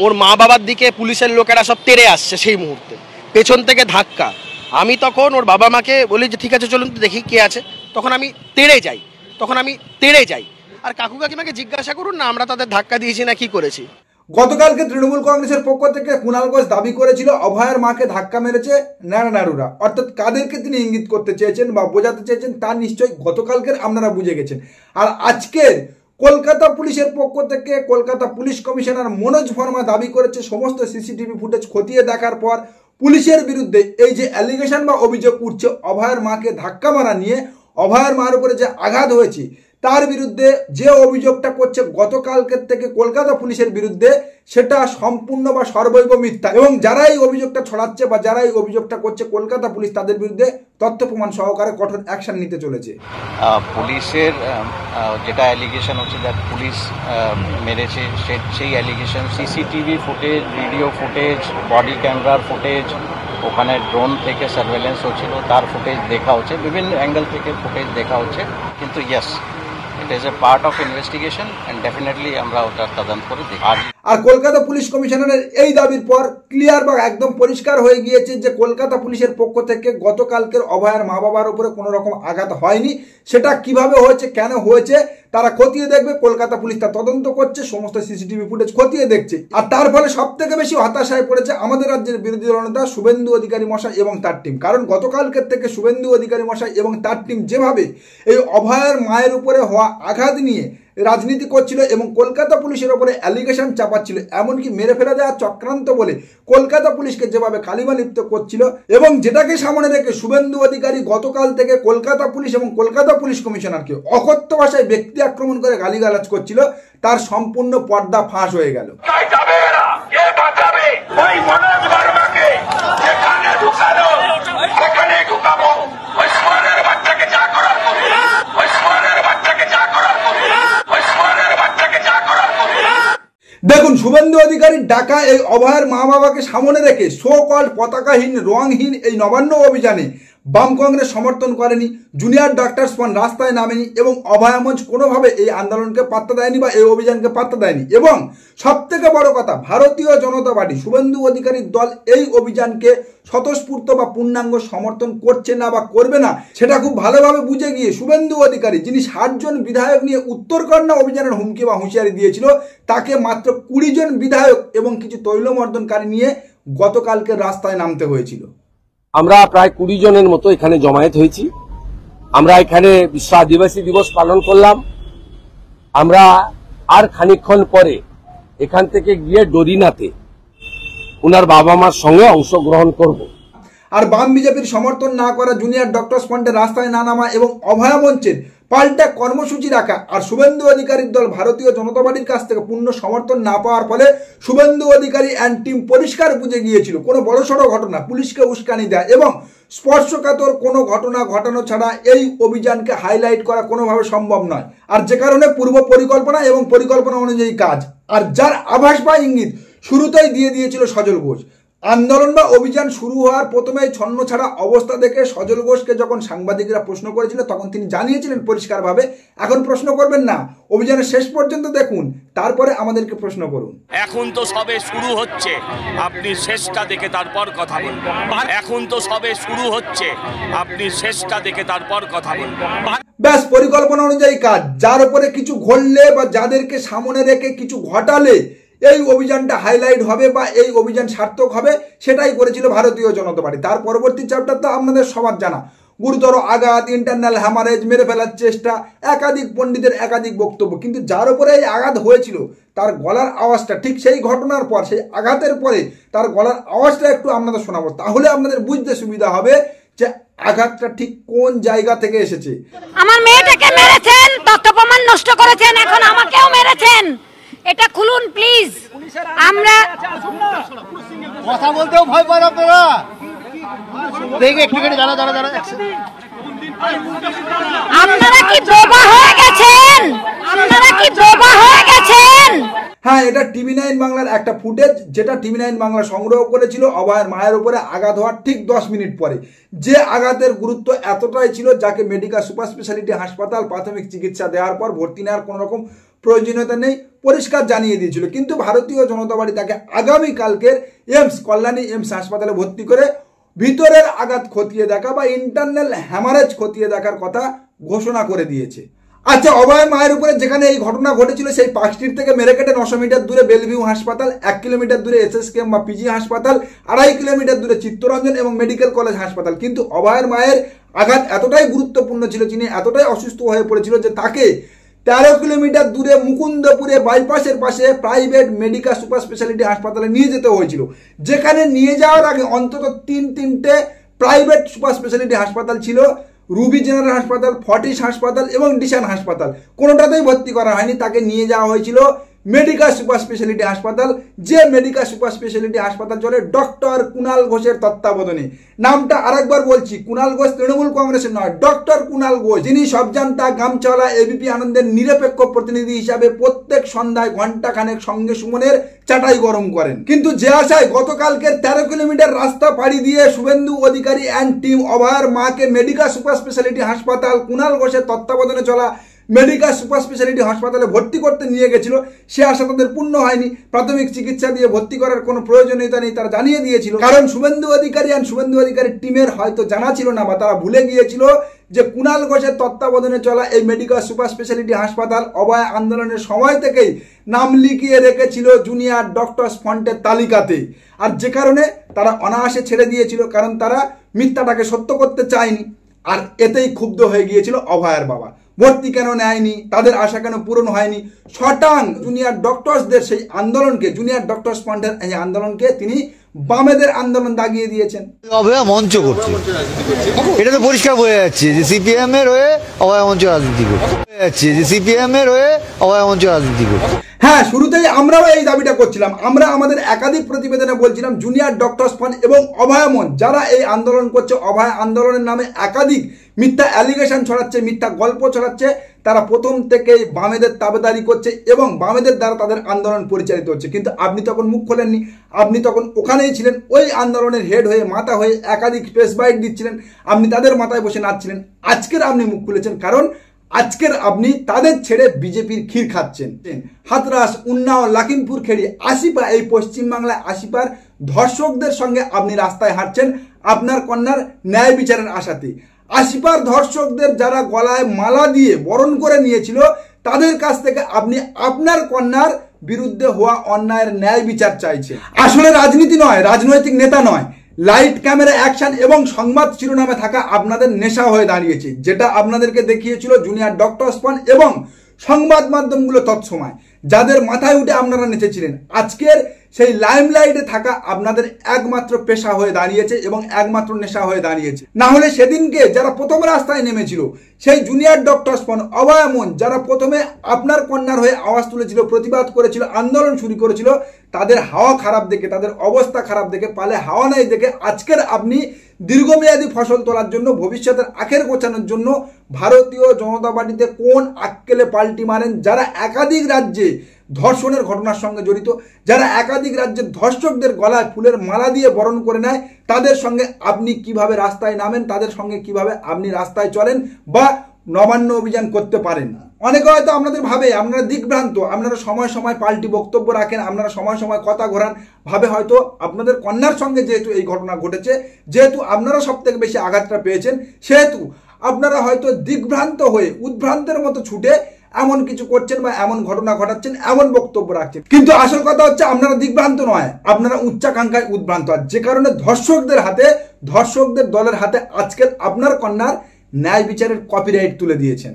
ওর মা বাবার দিকে পুলিশের লোকেরা সব তেড়ে আসছে, সেই মুহূর্তে পেছন থেকে ধাক্কা। আমি তখন ওর বাবা মাকে বলি যে ঠিক আছে চলুন তো দেখি কে আছে। তখন আমি তেড়ে যাই আর কাকু কাকিমাকে জিজ্ঞাসা করুন না আমরা তাদের ধাক্কা দিয়েছি না কি করেছি। গতকালকে তৃণমূল কংগ্রেসের পক্ষ থেকে কুণাল ঘোষ দাবি করেছিল অভয়ের মাকে ধাক্কা মেরেছে নাড়ুরা, অর্থাৎ কাদেরকে তিনি ইঙ্গিত করতে চেয়েছেন বা বোঝাতে চেয়েছেন তা নিশ্চয়ই গতকালকের আপনারা বুঝে গেছেন। আর আজকের কলকাতা পুলিশের পক্ষ থেকে কলকাতা পুলিশ কমিশনার মনোজ ভার্মা দাবি করেছে সমস্ত সিসিটিভি ফুটেজ খতিয়ে দেখার পর পুলিশের বিরুদ্ধে এই যে অ্যালিগেশন বা অভিযোগ উঠছে অভয়ের মাকে ধাক্কা মারা নিয়ে, অভয়ের মার উপরে যে আঘাত হয়েছে তার বিরুদ্ধে যে অভিযোগটা করছে গতকালকের থেকে কলকাতা পুলিশের বিরুদ্ধে, সেটা সম্পূর্ণ বা সর্বৈব মিথ্যা। এবং যারা এই অভিযোগটা ছড়াচ্ছে বা যারা এই অভিযোগটা করছে কলকাতা পুলিশ তাদের বিরুদ্ধে তথ্য প্রমাণ সহকারে কঠোর অ্যাকশন নিতে চলেছে। পুলিশের যেটা অ্যালিগেশন হচ্ছে যে পুলিশ মেরেছে, সেই allegation CCTV footage, video footage, body ক্যামেরার ফুটেজ, ওখানে ড্রোন থেকে সার্ভেলেন্স হচ্ছিল তার ফুটেজ দেখা হচ্ছে, বিভিন্ন অ্যাঙ্গেল থেকে ফুটেজ দেখা হচ্ছে। কিন্তু yes, it is a part of investigation and definitely আমরা ওটার তদন্ত করে দেখি। আর কলকাতা পুলিশ কমিশনারের এই দাবির পর ক্লিয়ার বা একদম পরিষ্কার হয়ে গিয়েছে যে কলকাতা পুলিশের পক্ষ থেকে গতকালকের অভয়ের মা বাবার উপরে কোনো রকম আঘাত হয়নি। সেটা কিভাবে হয়েছে, কেন হয়েছে তারা খতিয়ে দেখবে। কলকাতা পুলিশ তা তদন্ত করছে, সমস্ত সিসিটিভি ফুটেজ খতিয়ে দেখছে। আর তার ফলে সব থেকে বেশি হতাশায় পড়েছে আমাদের রাজ্যের বিরোধী দলনেতা শুভেন্দু অধিকারী মশাই এবং তার টিম। কারণ গতকালকের থেকে শুভেন্দু অধিকারী মশাই এবং তার টিম যেভাবে এই অভয়ের মায়ের উপরে হওয়া আঘাত নিয়ে রাজনীতি করছিল এবং কলকাতা পুলিশের ওপরে অ্যালিগেশন চাপাচ্ছিল, এমনকি মেরে ফেলা দেওয়ার চক্রান্ত বলে কলকাতা পুলিশকে যেভাবে কালিমা লিপ্ত করছিল, এবং যেটাকে সামনে রেখে শুভেন্দু অধিকারী গতকাল থেকে কলকাতা পুলিশ এবং কলকাতা পুলিশ কমিশনারকে অকথ্য ভাষায় ব্যক্তি আক্রমণ করে গালিগালাজ করছিল, তার সম্পূর্ণ পর্দা ফাঁস হয়ে গেল। দেখুন, শুভেন্দু অধিকারীর ডাকা এই অভয়ের মা বাবাকে সামনে রেখে সো কল্ড পতাকাহীন রংহীন এই নবান্ন অভিযানে বাম কংগ্রেস সমর্থন করেনি, জুনিয়র ডক্টরস ফ্রন্ট রাস্তায় নামেনি এবং অভয়া মঞ্চ কোনোভাবে এই আন্দোলনকে পাত্তা দেয়নি বা এই অভিযানকে পাত্তা দেয়নি। এবং সব থেকে বড় কথা, ভারতীয় জনতা পার্টি শুভেন্দু অধিকারীর দল এই অভিযানকে স্বতঃস্ফূর্ত বা পূর্ণাঙ্গ সমর্থন করছে না বা করবে না, সেটা খুব ভালোভাবে বুঝে গিয়ে শুভেন্দু অধিকারী, যিনি 60 জন বিধায়ক নিয়ে উত্তরকন্যা অভিযানের হুমকি বা হুঁশিয়ারি দিয়েছিল, তাকে মাত্র 20 জন বিধায়ক এবং কিছু তৈলমর্দনকারী নিয়ে গতকালকে রাস্তায় নামতে হয়েছিল। আমরা প্রায় 20 জনের মতো এখানে জমায়েত হয়েছি। আমরা এখানে বিশ্ব আদিবাসী দিবস পালন করলাম। আমরা আর খানিকক্ষণ পরে এখান থেকে গিয়ে ডরিনাতে ওনার বাবা মার সঙ্গে অংশগ্রহণ করব। আর বাম বিজেপির সমর্থন না করা জুনিয়র ডক্টরস ফ্রন্টের রাস্তায় না নামা এবং অভয়া মঞ্চের পাল্টা কর্মসূচি রাখা আর শুভেন্দু অধিকারীর দল ভারতীয় জনতা পার্টির কাছ থেকে পূর্ণ সমর্থন না পাওয়ার ফলে শুভেন্দু অধিকারী অ্যান্ড টিম পরিষ্কার বুঝে গিয়েছিল কোনো বড়সড় ঘটনা, পুলিশকে উস্কানি দেয় এবং স্পর্শকাতর কোনো ঘটনা ঘটানো ছাড়া এই অভিযানকে হাইলাইট করা কোনোভাবে সম্ভব নয়। আর যে কারণে পূর্ব পরিকল্পনা এবং পরিকল্পনা অনুযায়ী কাজ, আর যার আভাস বা ইঙ্গিত শুরুতেই দিয়ে দিয়েছিল সজল ঘোষ। আন্দোলন বা অভিযান শুরু হওয়ার প্রথমেই ছন্ন ছাড়া অবস্থা দেখে সজল ঘোষকে যখন সাংবাদিকরা প্রশ্ন করেছিল তখন তিনি জানিয়েছিলেন পরিষ্কারভাবে, এখন প্রশ্ন করবেন না, অভিযানের শেষ পর্যন্ত দেখুন, তারপরে আমাদেরকে প্রশ্ন করুন। এখন তো সবে শুরু হচ্ছে, আপনি শেষটা দেখে তারপর কথা বলবেন। এখন তো সবে শুরু হচ্ছে, আপনি শেষটা দেখে তারপর কথা বলবেন। ব্যাস, পরিকল্পনা অনুযায়ী কাজ। যার উপরে কিছু ঘটলে বা যাদেরকে সামনে রেখে কিছু ঘটালে এই অভিযানটা হাইলাইট হবে বা এই অভিযান সার্থক হবে, সেটাই করেছিল ভারতীয় জনতা পার্টি। তার পরবর্তী চ্যাপ্টার তো আপনাদের সবার জানা, গুরুতর আঘাত, ইন্টারনাল হ্যামারেজ, মেরে ফেলার চেষ্টা, একাধিক পণ্ডিতের একাধিক বক্তব্য। কিন্তু যার উপরে এই আঘাত হয়েছিল তার গলার আওয়াজটা ঠিক সেই ঘটনার পর, সেই আঘাতের পরে তার গলার আওয়াজটা একটু আপনাদের শোনাবো, তাহলে আপনাদের বুঝতে সুবিধা হবে যে আঘাতটা ঠিক কোন জায়গা থেকে এসেছে। আমার মেয়েটাকে মেরেছেন, তথ্য প্রমাণ নষ্ট করেছেন, এখন আমাকেও মেরেছেন, এটা খুলুন প্লিজ। আমরা কথা বলতেও ভয় পায় আপনারা, দেখে একটুখানি দাঁড়া। আপনারা কি বোবা হয়ে গেছেন? হ্যাঁ, এটা TV9 বাংলার একটা ফুটেজ, যেটা TV9 বাংলা সংগ্রহ করেছিল অভয়ের মায়ের উপরে আঘাত হওয়ার ঠিক 10 মিনিট পরে। যে আঘাতের গুরুত্ব এতটাই ছিল, যাকে মেডিকেল সুপার স্পেশালিটি হাসপাতাল প্রাথমিক চিকিৎসা দেওয়ার পর ভর্তি নেওয়ার কোনো রকম প্রয়োজনীয়তা নেই, পরিষ্কার জানিয়ে দিয়েছিল। কিন্তু ভারতীয় জনতা পার্টি তাকে আগামীকালকের কল্যাণী এইমস হাসপাতালে ভর্তি করে ভিতরের আঘাত খতিয়ে দেখা বা ইন্টারনাল হ্যামারেজ খতিয়ে দেখার কথা ঘোষণা করে দিয়েছে। আচ্ছা, অভয় মায়ের উপরে যেখানে এই ঘটনা ঘটেছিল সেই পার্ক স্ট্রিট থেকে মেরেকেটে 900 মিটার দূরে বেলভিউ হাসপাতাল, 1 কিলোমিটার দূরে এসএসকেএম বা পিজি হাসপাতাল, 2.5 কিলোমিটার দূরে চিত্তরঞ্জন এবং মেডিকেল কলেজ হাসপাতাল। কিন্তু অভয়ের মায়ের আঘাত এতটাই গুরুত্বপূর্ণ ছিল, যিনি এতটাই অসুস্থ হয়ে পড়েছিল যে তাকে 13 কিলোমিটার দূরে মুকুন্দপুরে বাইপাসের পাশে প্রাইভেট মেডিকা সুপার স্পেশালিটি হাসপাতালে নিয়ে যেতে হয়েছিল, যেখানে নিয়ে যাওয়ার আগে অন্তত তিনটে প্রাইভেট সুপার স্পেশালিটি হাসপাতাল ছিল। রুবি জেনারেল হাসপাতাল, ফর্টিস হাসপাতাল এবং ডিশান হাসপাতাল, কোনোটাতেই ভর্তি করা হয়নি। তাকে নিয়ে যাওয়া হয়েছিল মেডিকা সুপার স্পেশালিটি হাসপাতাল, যে মেডিকা সুপার স্পেশালিটি হাসপাতাল চলে ডক্টর কুণাল ঘোষের তত্ত্বাবধানে। নামটা আরেকবার বলছি, কুণাল ঘোষ তৃণমূল কংগ্রেসের নয়, ডক্টর কুণাল ঘোষ, যিনি সবজান্তা গামচাওয়ালা এবিপি আনন্দের নিরপেক্ষ প্রতিনিধি হিসাবে প্রত্যেক সন্ধ্যায় ঘন্টাখানেক সঙ্গে সুমনের চাটাই গরম করেন। কিন্তু যে আশায় গতকালকের 13 কিলোমিটার রাস্তা পাড়ি দিয়ে শুভেন্দু অধিকারী অ্যান্ড টিম অভয়ের মাকে মেডিকা সুপার স্পেশালিটি হাসপাতাল, কুণাল ঘোষের তত্ত্বাবধানে চলা মেডিকা সুপার স্পেশালিটি হাসপাতালে ভর্তি করতে নিয়ে গেছিল, সে আশা তাদের পূর্ণ হয়নি। প্রাথমিক চিকিৎসা দিয়ে ভর্তি করার কোনো প্রয়োজনীয়তা নেই তারা জানিয়ে দিয়েছিল, কারণ শুভেন্দু অধিকারীর টিমের হয়তো জানা ছিল না বা তারা ভুলে গিয়েছিল যে কুণাল ঘোষের তত্ত্বাবধানে চলা এই মেডিকা সুপার স্পেশালিটি হাসপাতাল অভয় আন্দোলনের সময় থেকেই নাম লিখিয়ে রেখেছিল জুনিয়র ডক্টরস ফ্রন্টের তালিকাতে। আর যে কারণে তারা অনায়াসে ছেড়ে দিয়েছিল, কারণ তারা মিথ্যাটাকে সত্য করতে চায়নি। আর এতেই ক্ষুব্ধ হয়ে গিয়েছিল অভয়ের বাবা। ভর্তি কেন নেয়নি, তাদের আশা কেন পূরণ হয়নি? শটাং জুনিয়র ডক্টরসদের সেই আন্দোলনকে, জুনিয়র ডক্টরস ফ্রন্টের এই আন্দোলনকে তিনি বামেদের আন্দোলন দাগিয়ে দিয়েছেন। অভয়া মঞ্চ করছে, এটা তো পরিষ্কার বোঝা যাচ্ছে যে সিপিএম এর হয়ে অভয়া মঞ্চ রাজনীতি করছে, হ্যাঁ, শুরুতেই আমরাও এই দাবিটা করছিলাম। আমরা আমাদের একাধিক প্রতিবেদনে বলছিলাম জুনিয়র ডক্টরস ফ্রন্ট এবং অভয়া মঞ্চ যারা এই আন্দোলন করছে, অভয়া আন্দোলনের নামে একাধিক মিথ্যা অ্যালিগেশন ছড়াচ্ছে, মিথ্যা গল্প ছড়াচ্ছে, তারা প্রথম থেকেই বামেদের তাবেদারি করছে এবং বামেদের দ্বারা তাদের আন্দোলন পরিচালিত হচ্ছে। কিন্তু আপনি তখন মুখ খোলেননি, আপনি তখন ওখানেই ছিলেন, ওই আন্দোলনের হেড হয়ে, মাথা হয়ে একাধিক প্রেস বাইট দিচ্ছিলেন, আপনি তাদের মাথায় বসে নাচছিলেন। আজকের আপনি মুখ খুলেছেন, কারণ আজকের আপনি তাদের ছেড়ে বিজেপির ক্ষীর খাচ্ছেন। হাতরাস, উন্নাও, লখিমপুর খেড়ি, আশিপা, এই পশ্চিমবাংলায় আশিপার ধর্ষকদের সঙ্গে আপনি রাস্তায় হাঁটছেন আপনার কন্যার ন্যায় বিচারের আশাতে। আশিপার ধর্ষকদের যারা গলায় মালা দিয়ে বরণ করে নিয়েছিল তাদের কাছ থেকে আপনি আপনার কন্যার বিরুদ্ধে হওয়া অন্যায়ের ন্যায় বিচার চাইছেন। আসলে রাজনীতি নয়, রাজনৈতিক নেতা নয়, লাইট, ক্যামেরা, অ্যাকশন এবং সংবাদ শিরোনামে থাকা আপনাদের নেশা হয়ে দাঁড়িয়েছে, যেটা আপনাদেরকে দেখিয়েছিল জুনিয়র ডক্টরস ফ্রন্ট এবং সংবাদ মাধ্যমগুলো তৎসময়, যাদের মাথায় উঠে আপনারা নেচেছিলেন। আজকের সেই লাইমলাইটে থাকা আপনাদের একমাত্র পেশা হয়ে দাঁড়িয়েছে এবং একমাত্র নেশা হয়ে দাঁড়িয়েছে। না হলে সেদিনকে যারা প্রথম রাস্তায় নেমেছিল, সেই জুনিয়র ডক্টরস ফ্রন্ট, অভয়া মঞ্চ, যারা প্রথমে আপনার কন্যার হয়ে আওয়াজ তুলেছিল, প্রতিবাদ করেছিল, আন্দোলন শুরু করেছিল, তাদের হাওয়া খারাপ দেখে, তাদের অবস্থা খারাপ দেখে, পালে হাওয়া নাই দেখে আজকের আপনি দীর্ঘমেয়াদী ফসল তোলার জন্য, ভবিষ্যতের আখের গোছানোর জন্য ভারতীয় জনতা পার্টিতে কোন আক্কেলে পাল্টি মারেন, যারা একাধিক রাজ্যে ধর্ষণের ঘটনার সঙ্গে জড়িত, যারা একাধিক রাজ্যের ধর্ষকদের গলায় ফুলের মালা দিয়ে বরণ করে নেয়, তাদের সঙ্গে আপনি কিভাবে রাস্তায় নামেন, তাদের সঙ্গে কিভাবে আপনি রাস্তায় চলেন বা নবান্ন অভিযান করতে পারেন। অনেকে হয়তো আপনাদের ভাবে আপনারা দিকভ্রান্ত, আপনারা সময় সময় পাল্টি বক্তব্য রাখেন, আপনারা সময় সময় কথা ঘোরান, ভাবে হয়তো আপনাদের কন্যার সঙ্গে যেহেতু এই ঘটনা ঘটেছে, যেহেতু আপনারা সব থেকে বেশি আঘাতটা পেয়েছেন, সেহেতু আপনারা হয়তো দিকভ্রান্ত হয়ে উদ্ভ্রান্তের মতো ছুটে এমন কিছু করছেন বা এমন ঘটনা ঘটাচ্ছেন, এমন বক্তব্য রাখছেন। কিন্তু আসল কথা হচ্ছে আপনারা দিকভ্রান্ত নয়, আপনারা উচ্চাকাঙ্ক্ষায় উদ্ভ্রান্ত, যে কারণে ধর্ষকদের দলের হাতে আজকের আপনার কন্যার ন্যায় বিচারের কপিরাইট তুলে দিয়েছেন।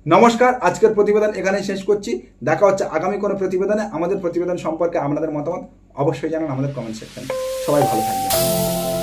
নমস্কার, আজকের প্রতিবেদন এখানেই শেষ করছি। দেখা হচ্ছে আগামী কোনো প্রতিবেদনে। আমাদের প্রতিবেদন সম্পর্কে আপনাদের মতামত অবশ্যই জানান আমাদের কমেন্ট সেকশনে। সবাই ভালো থাকবেন।